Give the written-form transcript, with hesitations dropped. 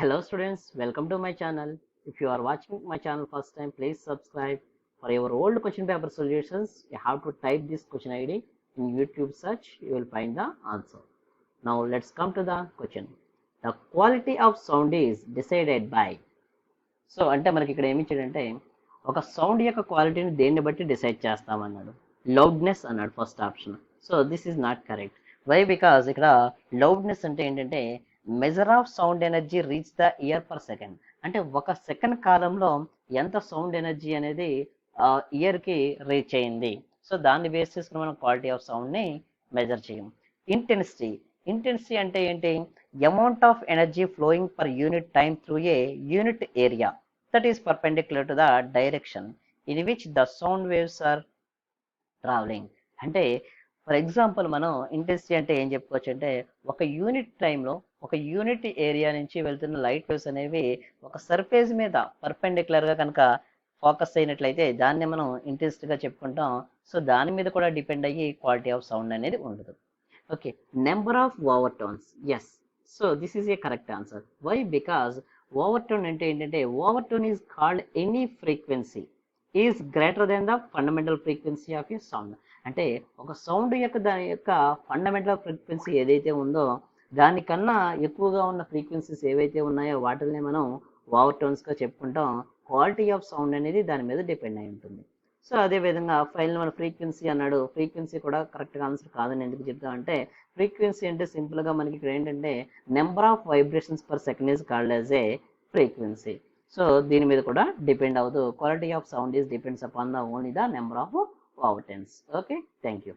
Hello students, welcome to my channel. If you are watching my channel first time, please subscribe. For your old question paper solutions, you have to type this question ID in YouTube search, you will find the answer. Now let's come to the question. The quality of sound is decided by. So అంటే మనకి ఇక్కడ ఏమి ఇచ్చాడంటే ఒక sound యొక్క క్వాలిటీని దేన్ని బట్టి డిసైడ్ చేస్తామన్నాడు. లౌడ్నెస్ అన్నాడు first option. So this is not correct. Why? Because ఇక్కడ లౌడ్నెస్ అంటే ఏంటంటే measure of sound energy reach the ear per second. అంటే ఒక సెకండ్ కాలంలో ఎంత సౌండ్ ఎనర్జీ అనేది ఇయర్కి రీచ్ అయింది. సో దాన్ని బేస్ చేసుకుని మనం క్వాలిటీ ఆఫ్ సౌండ్ని మెజర్ చేయం. ఇంటెన్సిటీ. ఇంటెన్సిటీ అంటే ఏంటి? Amount of energy flowing per unit time through a unit area that is perpendicular to the direction in which the sound waves are travelling. అంటే for example మనం intensity అంటే ఏం చెప్పుకోవచ్చు అంటే ఒక యూనిట్ టైంలో ఒక యూనిట్ ఏరియా నుంచి వెళ్తున్న లైట్ వేవ్స్ అనేవి ఒక సర్ఫేస్ మీద పర్పెండిక్యులర్గా కనుక ఫోకస్ అయినట్లయితే దాన్ని మనం ఇంటెన్సిటీగా చెప్పుకుంటాం. సో దాని మీద కూడా డిపెండ్ అయ్యి క్వాలిటీ ఆఫ్ సౌండ్ అనేది ఉండదు. Okay, number of overtones. Yes, so this is a correct answer. Why? Because overtone అంటే ఏంటంటే overtone is called any frequency is greater than the fundamental frequency of a sound. అంటే ఒక sound యొక్క దాని యొక్క fundamental frequency ఏదైతే ఉందో దానికన్నా ఎక్కువగా ఉన్న ఫ్రీక్వెన్సీస్ ఏవైతే ఉన్నాయో వాటిని మనం ఓవర్టోన్స్గా చెప్పుకుంటాం. క్వాలిటీ ఆఫ్ సౌండ్ అనేది దాని మీద డిపెండ్ అయి ఉంటుంది. సో అదేవిధంగా ఫైనల్ మన ఫ్రీక్వెన్సీ అన్నాడు. ఫ్రీక్వెన్సీ కూడా కరెక్ట్గా ఆన్సర్ కాదని ఎందుకు చెప్తామంటే ఫ్రీక్వెన్సీ అంటే సింపుల్గా మనకి ఇక్కడ ఏంటంటే number of vibrations per second is called as a frequency. So దీని మీద కూడా డిపెండ్ అవ్వదు. Quality of sound is depends upon the only the number of overtones. Okay, thank you.